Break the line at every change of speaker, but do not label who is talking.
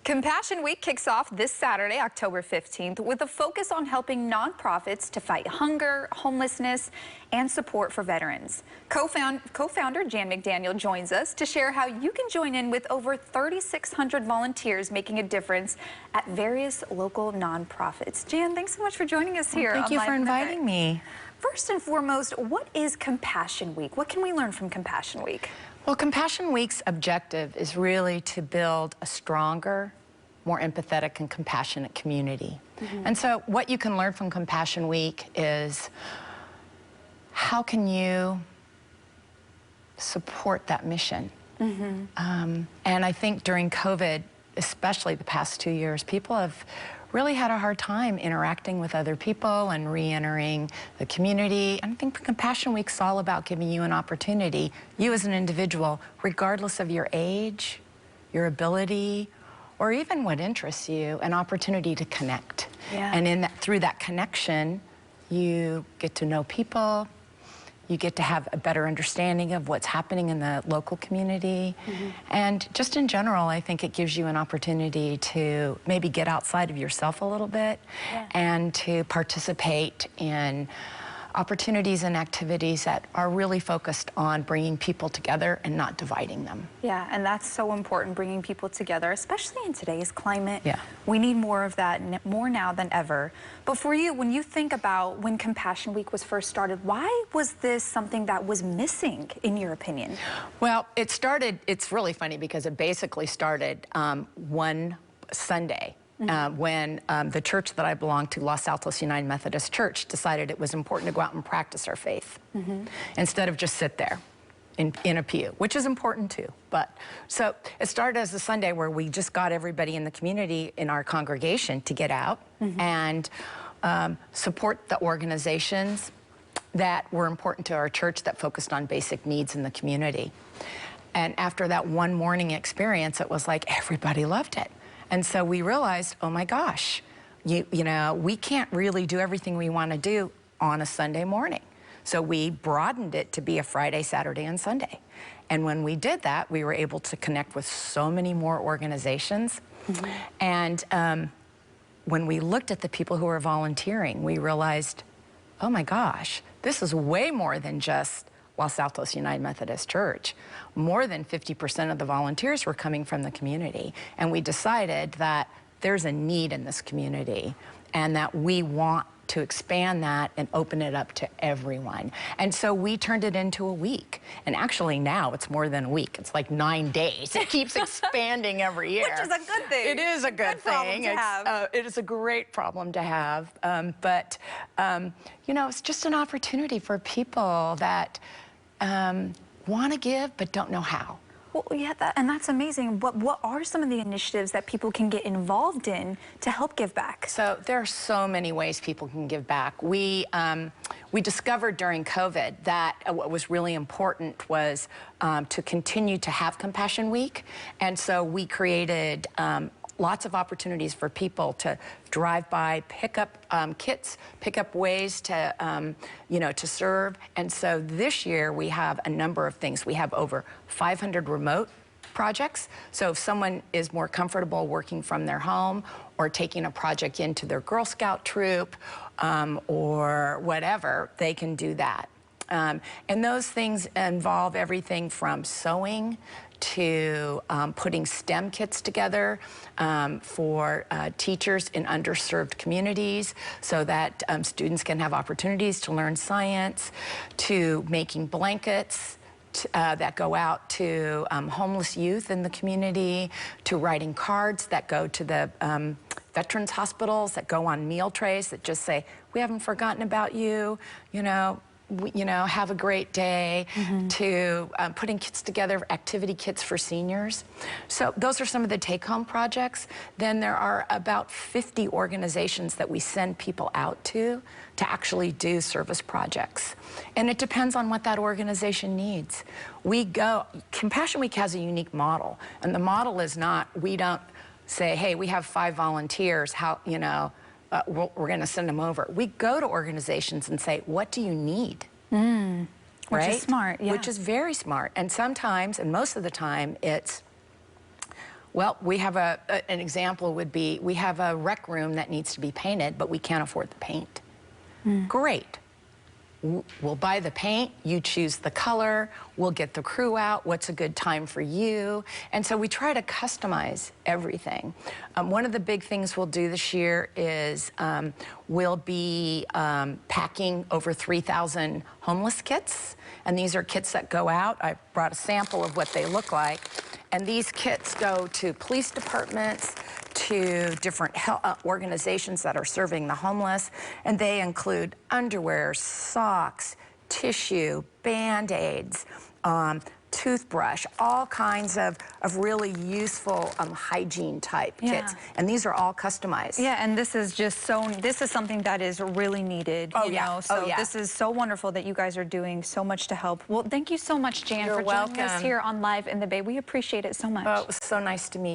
Compassion Week kicks off this Saturday, October 15th, with a focus on helping nonprofits to fight hunger, homelessness, and support for veterans. Co-founder Jan McDaniel joins us to share how you can join in with over 3,600 volunteers making a difference at various local nonprofits. Jan, thanks so much for joining us here.
Thank you for inviting me.
First and foremost, what is Compassion Week? What can we learn from Compassion Week?
Well, Compassion Week's objective is really to build a stronger, more empathetic and compassionate community. And so what you can learn from Compassion Week is how can you support that mission? And I think during COVID, especially the past 2 years, people have really had a hard time interacting with other people and re-entering the community. And I think Compassion Week's all about giving you an opportunity, you as an individual, regardless of your age, your ability, or even what interests you, an opportunity to connect. And through that connection, you get to know people, you get to have a better understanding of what's happening in the local community. And just in general, I think it gives you an opportunity to maybe get outside of yourself a little bit and to participate in opportunities and activities that are really focused on bringing people together and not dividing them.
Yeah, and that's so important, bringing people together, especially in today's climate. We need more of that, more now than ever. But for you, when you think about when Compassion Week was first started, why was this something that was missing, in your opinion?
Well, it started, it's really funny because it basically started one Sunday. When the church that I belong to, Los Altos United Methodist Church, decided it was important to go out and practice our faith instead of just sit there in a pew, which is important too. But so it started as a Sunday where we just got everybody in the community, in our congregation, to get out and support the organizations that were important to our church that focused on basic needs in the community. And after that one morning experience, it was like everybody loved it. And so we realized, oh my gosh, you know, we can't really do everything we want to do on a Sunday morning. So we broadened it to be a Friday, Saturday, and Sunday. And when we did that, we were able to connect with so many more organizations. And when we looked at the people who were volunteering, we realized, oh my gosh, this is way more than just Los Altos United Methodist Church. More than 50% of the volunteers were coming from the community. And we decided that there's a need in this community and that we want to expand that and open it up to everyone. And so we turned it into a week. And actually now it's more than a week. It's like 9 days. It keeps expanding every year.
Which is a good thing.
It is a good thing. It is a great problem to have. You know, it's just an opportunity for people that want to give but don't know how.
Well, yeah, and that's amazing. What are some of the initiatives that people can get involved in to help give back?
So there are so many ways people can give back. We discovered during COVID that what was really important was to continue to have Compassion Week, and so we created lots of opportunities for people to drive by, pick up kits, pick up ways to, you know, to serve. And so this year we have a number of things. We have over 500 remote projects. So if someone is more comfortable working from their home or taking a project into their Girl Scout troop or whatever, they can do that. And those things involve everything from sewing to putting STEM kits together for teachers in underserved communities so that students can have opportunities to learn science, to making blankets that go out to homeless youth in the community, to writing cards that go to the veterans hospitals, that go on meal trays that just say, we haven't forgotten about you, you know, have a great day, to putting kits together, activity kits for seniors. So those are some of the take-home projects. Then there are about 50 organizations that we send people out to actually do service projects. And it depends on what that organization needs. Compassion Week has a unique model, and the model is not, we don't say, hey, we have 5 volunteers, how, you know, we're going to send them over. We go to organizations and say, what do you need?
Which is smart, yeah.
Which is very smart. And sometimes, and most of the time, it's, Well, we have an example would be, we have a rec room that needs to be painted, but we can't afford the paint. Great. We'll buy the paint, you choose the color, we'll get the crew out, what's a good time for you. And so we try to customize everything. One of the big things we'll do this year is we'll be packing over 3,000 homeless kits. And these are kits that go out. I brought a sample of what they look like. And these kits go to police departments, to different organizations that are serving the homeless, and they include underwear, socks, tissue, Band-Aids, toothbrush, all kinds of really useful hygiene type kits. And these are all customized.
Yeah, and this is just this is something that is really needed, you know, so this is so wonderful that you guys are doing so much to help. Well, thank you so much, Jan, for joining us here on Live in the Bay. We appreciate it so much.
Oh, it was so nice to meet you.